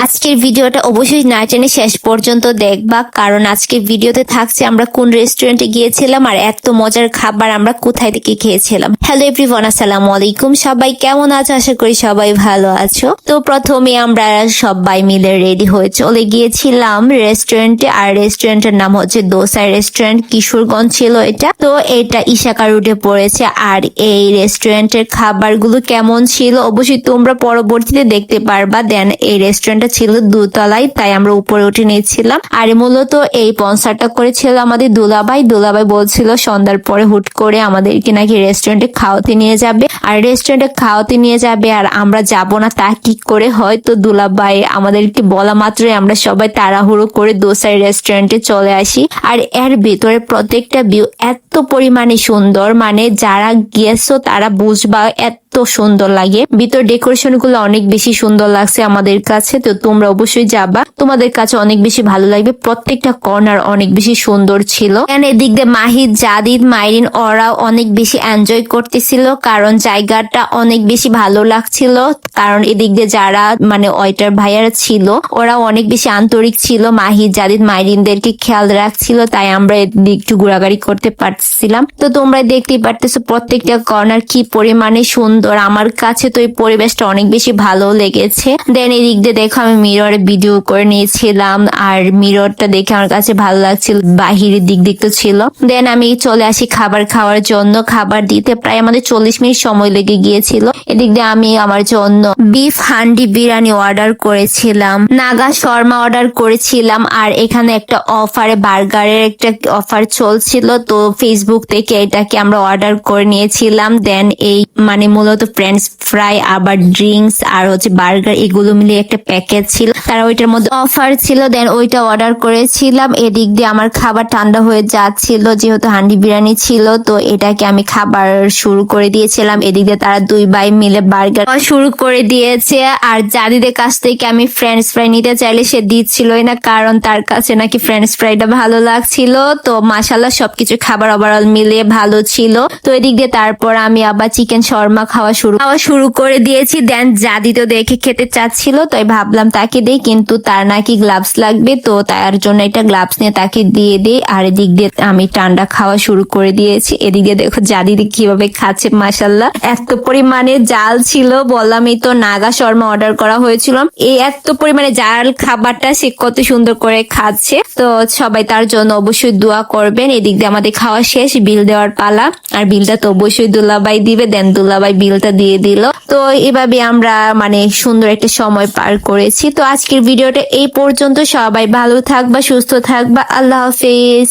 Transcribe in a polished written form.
আজকের ভিডিওটা অবশ্যই না টেনে শেষ পর্যন্ত দেখবা, কারণ আজকের ভিডিওতে থাকছে আমরা কোন রেস্টুরেন্টে গিয়েছিলাম আর এত মজার খাবার আমরা কোথায় থেকে খেয়েছিলাম। হ্যালো এভরিওয়ান, আসসালামু আলাইকুম। সবাই কেমন আছো? আশা করি সবাই ভালো আছো। তো প্রথমে আমরা সবাই মিলে রেডি হয়ে চলে গিয়েছিলাম রেস্টুরেন্টে, আর রেস্টুরেন্টের নাম হচ্ছে দোসা রেস্টুরেন্ট, কিশোরগঞ্জ ছিল এটা। তো এটা ইশাকা রুটে পড়েছে। আর এই রেস্টুরেন্টের খাবারগুলো কেমন ছিল অবশ্যই তোমরা পরবর্তীতে দেখতে পারবা। দেন এই রেস্টুরেন্ট ছিল দুতলায়, তাই আমরা উপরে উঠে নিয়েছিলাম। আর মূলত এই স্পন্সরটা করেছিল আমাদের দুলাভাই বলছিল সন্ধ্যার পরে হুট করে আমাদেরকে নাকি রেস্টুরেন্টে খাওয়াতে নিয়ে যাবে, আর রেস্টুরেন্টে খাওয়াতে নিয়ে যাবে আর আমরা যাব না তা কি করে হয়। তো দুলাভাই আমাদেরকে বলা মাত্রই আমরা সবাই তাড়াহুড়ো করে দোসাই রেস্টুরেন্টে চলে আসি। আর এর ভিতরে প্রত্যেকটা ভিউ এত পরিমাণে সুন্দর, মানে যারা গিয়েছো তারা বুঝবা এত সুন্দর লাগে। ভিতর ডেকোরেশন গুলো অনেক বেশি সুন্দর লাগছে আমাদের কাছে। তো তোমরা অবশ্যই যাবা, তোমাদের কাছে অনেক বেশি ভালো লাগবে। প্রত্যেকটা কর্নার অনেক বেশি সুন্দর ছিল। এদিক দিয়ে মাহিদ, জাদিদ, মাইরিন ওরাও অনেক বেশি এনজয় করতেছিল, কারণ জায়গাটা অনেক বেশি ভালো লাগছিল। কারণ এদিক দিয়ে যারা মানে ওয়েটার ভাইয়ারা ছিল ওরাও অনেক বেশি আন্তরিক ছিল, মাহিদ, জাদিদ, মাইরিনদেরকে খেয়াল রাখছিল, তাই আমরা এদিক একটু ঘোরাঘুরি করতে পারছিলাম। তো তোমরা দেখতেই পারতেছো প্রত্যেকটা কর্নার কি পরিমাণে সুন্দর। আমার কাছে তো এই পরিবেশটা অনেক বেশি ভালো লেগেছে। দেন এদিক দিয়ে দেখো আমি মিররে ভিডিও করে নিয়েছিলাম, আর মিররটা দেখে আমার কাছে ভালো লাগছিল, বাহিরের দিক তো ছিল। দেন আমি চলে আসি খাবার খাওয়ার জন্য। খাবার দিতে প্রায় আমাদের 40 মিনিট সময় লেগে গিয়েছিল। এদিক দিয়ে আমি আমার জন্য বিফ হান্ডি বিরিয়ানি অর্ডার করেছিলাম, নাগা শর্মা অর্ডার করেছিলাম, আর এখানে একটা অফারে বার্গারের একটা অফার চলছিল, তো ফেসবুক থেকে এটাকে আমরা অর্ডার করে নিয়েছিলাম। দেন এই মানে মূলত ফ্রেঞ্চ ফ্রাই, আবার ড্রিঙ্কস আর হচ্ছে বার্গার, এগুলো মিলে একটা প্যাকেজ ছিল, তারা ওইটার মধ্যে অফার ছিল। দেন ওইটা অর্ডার করেছিলাম। এদিক দিয়ে আমার খাবার ঠান্ডা হয়ে যাচ্ছিল, যেহেতু হান্ডি বিরিয়ানি ছিল, তো এটাকে আমি খাবার শুরু করে দিয়েছিলাম। এদিক দিয়ে তারা দুই ভাই মিলে বার্গার শুরু করে দিয়েছে। আর জাদিদের কাছ থেকে আমি ফ্রেঞ্চ ফ্রাই নিতে চাইলে সে দিচ্ছিলই না, কারণ তার কাছে নাকি ফ্রেঞ্চ ফ্রাইটা ভালো লাগছিল। তো মাশাআল্লাহ সবকিছু খাবার ওভারঅল মিলিয়ে ভালো ছিল। তো এদিক দিয়ে তারপর আমি আবার চিকেন শর্মা খাওয়া শুরু করে দিয়েছি। দেন জাদি তো দেখে খেতে চাচ্ছিল, তাই ভাবলাম তাকে দেই, কিন্তু তার নাকি গ্লাভস লাগবে, তো তার জন্য একটা গ্লাভস নিয়ে তাকে দিয়ে দিই। আর এদিক দিয়ে আমি ঠান্ডা খাওয়া শুরু করে দিয়েছি। এদিকে দেখো জাদি কিভাবে খাচ্ছে, মাশাআল্লাহ এত পরিমাণে জাল ছিল। বললামই তো নাগা শর্মা অর্ডার করা হয়েছিল, এই এত পরিমাণে জাল খাবারটা সে কত সুন্দর করে খাচ্ছে। তো সবাই তার জন্য অবশ্যই দোয়া করবেন। এদিক দিয়ে আমাদের খাওয়া শেষ, বিল দেওয়ার পালা, আর বিলটা তো অবশ্যই দুলাভাই দিবে। দেন দুলাভাই বিলটা দিয়ে দিল। তো এভাবে আমরা মানে সুন্দর একটা সময় পার করেছি। তো আজকের ভিডিওটা এই পর্যন্ত। সবাই ভালো থাকবা, সুস্থ থাকবা, আল্লাহ হাফেজ।